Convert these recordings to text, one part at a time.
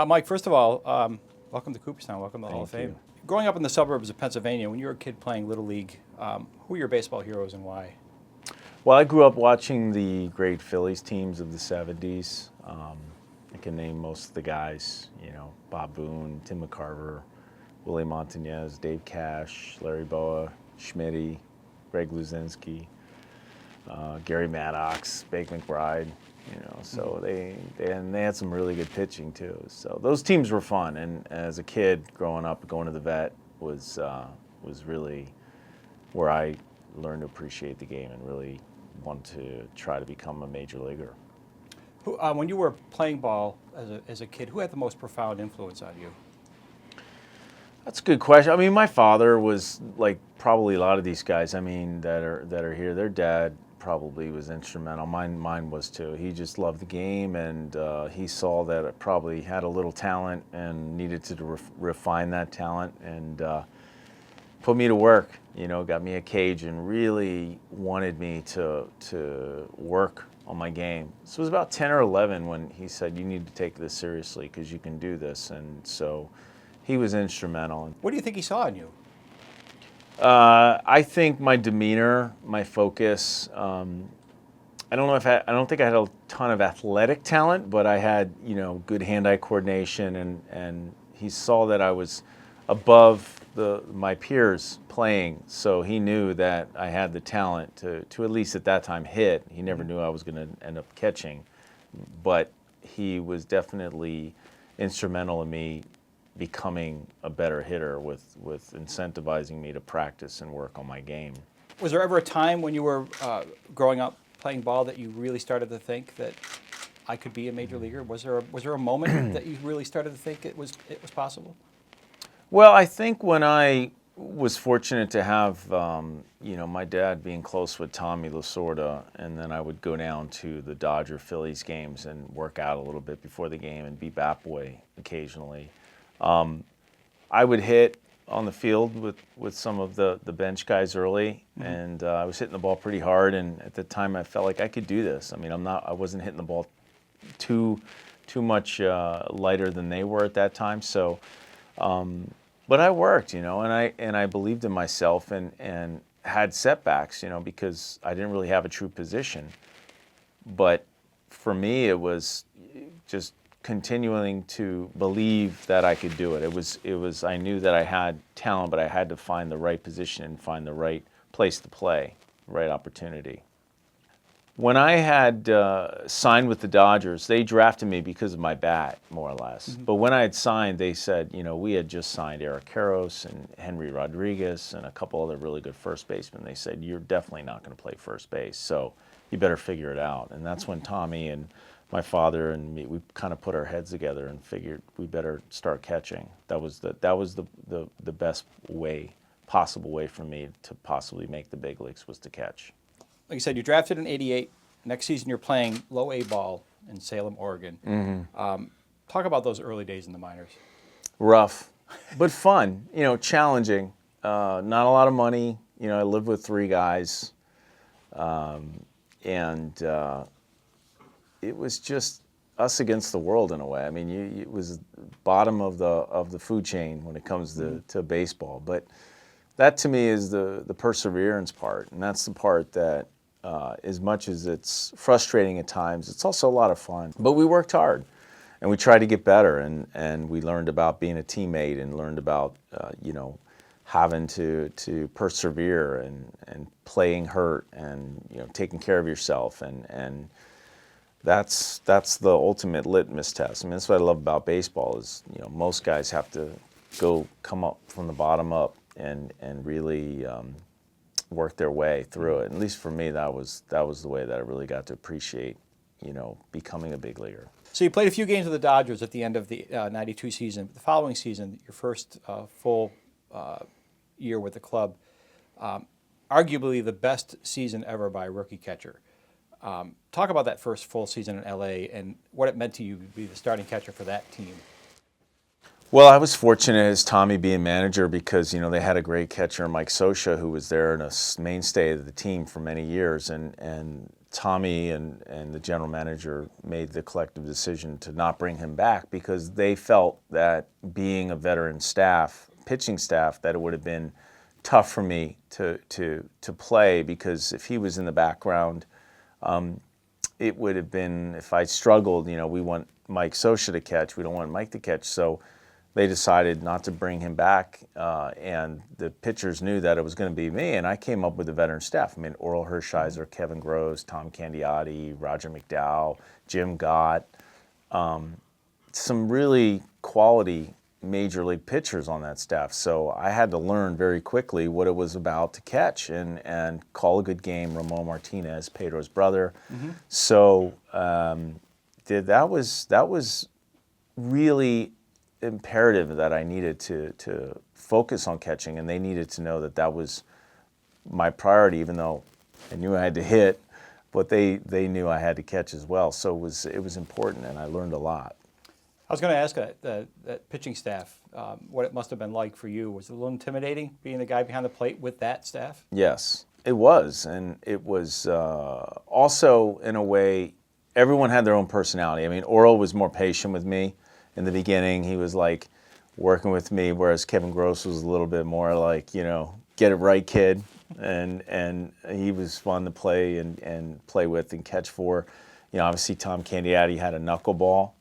Mike, first of all, welcome to Cooperstown. Welcome to the Hall of Thank Fame. you. Growing up in the suburbs of Pennsylvania, when you were a kid playing Little League, who were your baseball heroes and why? Well, I grew up watching the great Phillies teams of the 70s. I can name most of the guys, Bob Boone, Tim McCarver, Willie Montañez, Dave Cash, Larry Boa, Schmitty, Greg Luzinski, Gary Maddox, Bake McBride. So they had some really good pitching too. So those teams were fun, and as a kid growing up, going to the vet was really where I learned to appreciate the game and really want to try to become a major leaguer. When you were playing ball as a kid, who had the most profound influence on you? That's a good question. I mean, my father was like probably a lot of these guys. I mean, that are here. Their dad probably was instrumental. Mine was too. He just loved the game, and he saw that I probably had a little talent and needed to refine that talent, and put me to work. Got me a cage and really wanted me to work on my game. So it was about 10 or 11 when he said, "You need to take this seriously because you can do this," and so he was instrumental. What do you think he saw in you? I think my demeanor, my focus. I don't think I had a ton of athletic talent, but I had good hand-eye coordination, and he saw that I was above my peers playing, so he knew that I had the talent to at least at that time hit. He never knew I was going to end up catching, but he was definitely instrumental in me becoming a better hitter with incentivizing me to practice and work on my game. Was there ever a time when you were growing up playing ball that you really started to think that I could be a major leaguer? Was there a moment that you really started to think it was possible? Well, I think when I was fortunate to have my dad being close with Tommy Lasorda, and then I would go down to the Dodger-Phillies games and work out a little bit before the game and be bat boy occasionally. I would hit on the field with some of the bench guys early, and I was hitting the ball pretty hard. And at the time, I felt like I could do this. I mean, I wasn't hitting the ball too much lighter than they were at that time. So, but I worked, and I believed in myself and had setbacks, because I didn't really have a true position. But for me, it was just continuing to believe that I could do it. It was I knew that I had talent, but I had to find the right position and find the right place to play, right opportunity. When I had signed with the Dodgers, they drafted me because of my bat, more or less. But when I had signed, they said, we had just signed Eric Karros and Henry Rodriguez and a couple other really good first basemen. They said, "You're definitely not going to play first base, so you better figure it out." And that's when Tommy and my father and me, we kind of put our heads together and figured we better start catching. That was the best possible way for me to possibly make the big leagues, was to catch. Like you said, you drafted in '88. Next season, you're playing low A ball in Salem, Oregon. Talk about those early days in the minors. Rough, but fun. Challenging. Not a lot of money. I lived with three guys, and it was just us against the world in a way. I mean, it was bottom of the food chain when it comes to baseball. But that to me is the perseverance part, and that's the part that, as much as it's frustrating at times, it's also a lot of fun. But we worked hard, and we tried to get better, and we learned about being a teammate, and learned about having to persevere and playing hurt, and taking care of yourself, and that's the ultimate litmus test. I mean, that's what I love about baseball is most guys have to come up from the bottom up and really work their way through it. At least for me, that was the way that I really got to appreciate becoming a big leaguer. So you played a few games with the Dodgers at the end of the '92 season. The following season, your first full year with the club, arguably the best season ever by a rookie catcher. Talk about that first full season in LA and what it meant to you to be the starting catcher for that team. Well, I was fortunate as Tommy being manager because, they had a great catcher, Mike Sosha, who was there and a mainstay of the team for many years. And Tommy and the general manager made the collective decision to not bring him back because they felt that being a veteran staff, pitching staff, that it would have been tough for me to play because if he was in the background, it would have been, if I struggled, we want Mike Sosha to catch. We don't want Mike to catch. So they decided not to bring him back, and the pitchers knew that it was going to be me, and I came up with the veteran staff. I mean, Oral Hershiser, Kevin Gross, Tom Candiotti, Roger McDowell, Jim Gott, some really quality major league pitchers on that staff. So I had to learn very quickly what it was about to catch and call a good game. Ramon Martinez, Pedro's brother. So that was really imperative that I needed to focus on catching, and they needed to know that was my priority, even though I knew I had to hit, but they knew I had to catch as well. So it was important, and I learned a lot. I was going to ask that pitching staff, what it must have been like for you. Was it a little intimidating being the guy behind the plate with that staff? Yes, it was, and it was also, in a way, everyone had their own personality. I mean, Oral was more patient with me. In the beginning, he was like working with me, whereas Kevin Gross was a little bit more like, get it right, kid. And he was fun to play and play with and catch for. Obviously Tom Candiotti had a knuckleball.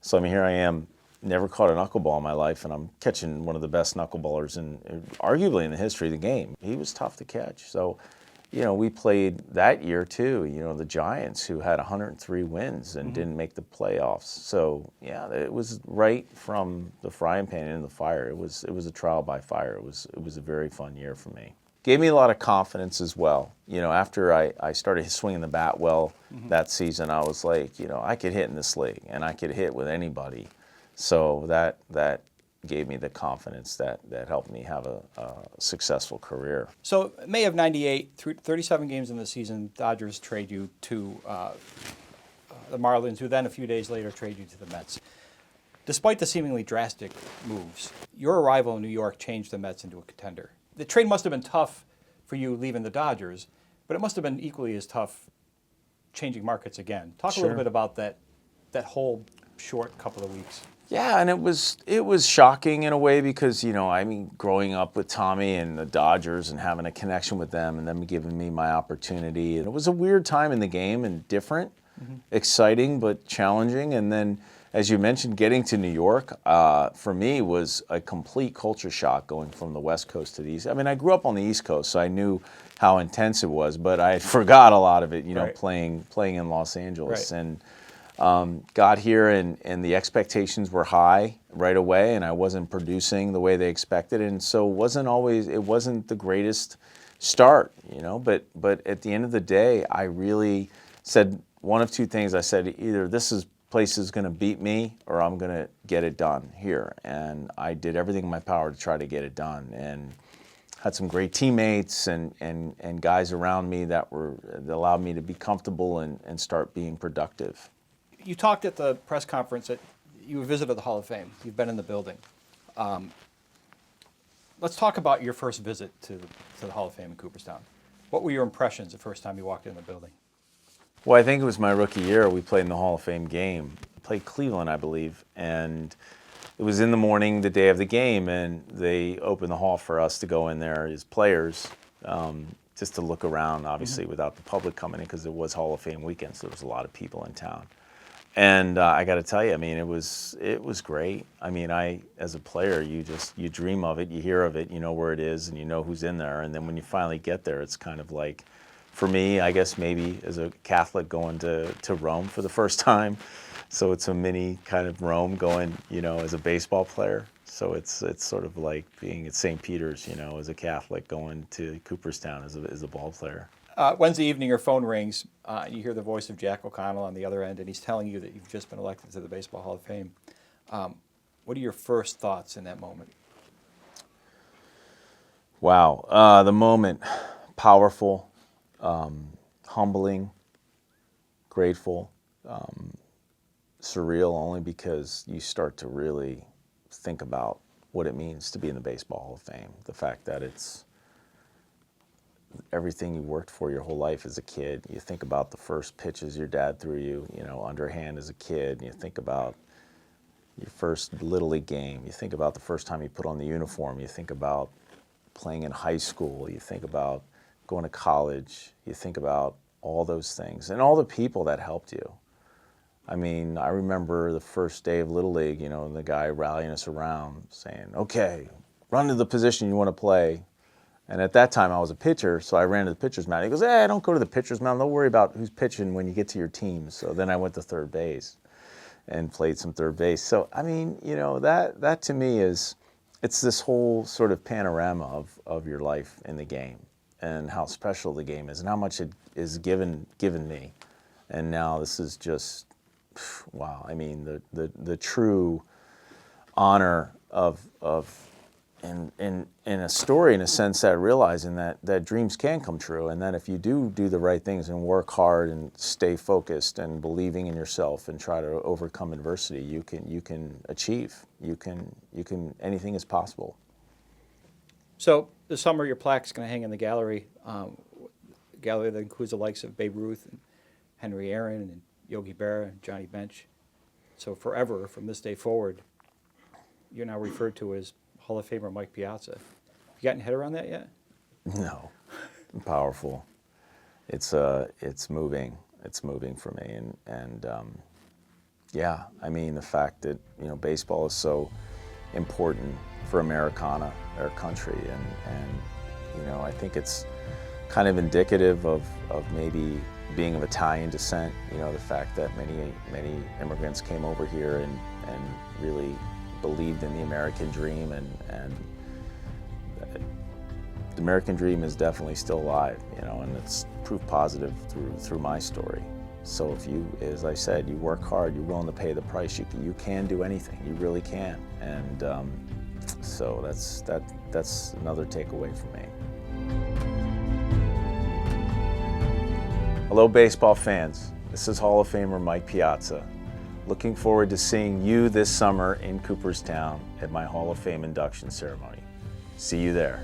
So I mean, here I am, never caught a knuckleball in my life, and I'm catching one of the best knuckleballers arguably in the history of the game. He was tough to catch. So we played that year too, the Giants, who had 103 wins and didn't make the playoffs. So yeah, it was right from the frying pan into the fire. It was a trial by fire. It was a very fun year for me. Gave me a lot of confidence as well. After I started swinging the bat well that season, I was like, I could hit in this league and I could hit with anybody. So that gave me the confidence that helped me have a successful career. So May of '98, through 37 games in the season, Dodgers trade you to the Marlins, who then a few days later trade you to the Mets. Despite the seemingly drastic moves, your arrival in New York changed the Mets into a contender. The trade must have been tough for you leaving the Dodgers, but it must have been equally as tough changing markets again. Talk a little bit about that whole short couple of weeks. Yeah, and it was shocking in a way because, growing up with Tommy and the Dodgers and having a connection with them and them giving me my opportunity. And it was a weird time in the game and different, exciting, but challenging. And then, as you mentioned, getting to New York, for me, was a complete culture shock going from the West Coast to the East. I mean, I grew up on the East Coast, so I knew how intense it was, but I forgot a lot of it, Right. playing in Los Angeles. Right. And got here and the expectations were high right away, and I wasn't producing the way they expected, and so it wasn't the greatest start, But at the end of the day, I really said one of two things. I said either this place is going to beat me, or I'm going to get it done here, and I did everything in my power to try to get it done, and had some great teammates and guys around me that allowed me to be comfortable and start being productive. You talked at the press conference that you visited the Hall of Fame. You've been in the building. Let's talk about your first visit to the Hall of Fame in Cooperstown. What were your impressions the first time you walked in the building? Well, I think it was my rookie year. We played in the Hall of Fame game. We played Cleveland, I believe, and it was in the morning, the day of the game, and they opened the hall for us to go in there as players, just to look around, obviously, without the public coming in, because it was Hall of Fame weekend, so there was a lot of people in town. And I got to tell you, I mean, it was great. I mean, as a player, you dream of it, you hear of it, you know where it is, and you know who's in there. And then when you finally get there, it's kind of like, for me, I guess maybe as a Catholic going to Rome for the first time. So it's a mini kind of Rome going, as a baseball player. So it's sort of like being at St. Peter's, as a Catholic going to Cooperstown as a ball player. Wednesday evening, your phone rings. You hear the voice of Jack O'Connell on the other end, and he's telling you that you've just been elected to the Baseball Hall of Fame. What are your first thoughts in that moment? Wow. The moment, powerful, humbling, grateful, surreal, only because you start to really think about what it means to be in the Baseball Hall of Fame. The fact that it's everything you worked for your whole life as a kid. You think about the first pitches your dad threw you, underhand as a kid. You think about your first Little League game. You think about the first time you put on the uniform. You think about playing in high school. You think about going to college. You think about all those things and all the people that helped you. I mean, I remember the first day of Little League, the guy rallying us around saying, okay, run to the position you want to play. And at that time, I was a pitcher, so I ran to the pitcher's mound. He goes, don't go to the pitcher's mound. Don't worry about who's pitching when you get to your team. So then I went to third base and played some third base. So, I mean, that to me it's this whole sort of panorama of your life in the game and how special the game is and how much it is given me. And now this is just, wow. I mean, the true honor of in a story, in a sense, that realizing that dreams can come true, and that if you do the right things and work hard and stay focused and believing in yourself and try to overcome adversity, you can achieve. You can anything is possible. So this summer, your plaque's going to hang in the gallery. Gallery that includes the likes of Babe Ruth and Henry Aaron and Yogi Berra and Johnny Bench. So forever, from this day forward, you're now referred to as Hall of Famer Mike Piazza. You gotten your head around that yet? No, powerful. It's moving. It's moving for me, and yeah. I mean, the fact that baseball is so important for Americana, our country, and I think it's kind of indicative of maybe being of Italian descent. The fact that many immigrants came over here and really believed in the American dream, and the American dream is definitely still alive, and it's proof positive through my story. So if you, as I said, you work hard, you're willing to pay the price, you can do anything, you really can. And so that's another takeaway for me. Hello, baseball fans. This is Hall of Famer Mike Piazza. Looking forward to seeing you this summer in Cooperstown at my Hall of Fame induction ceremony. See you there.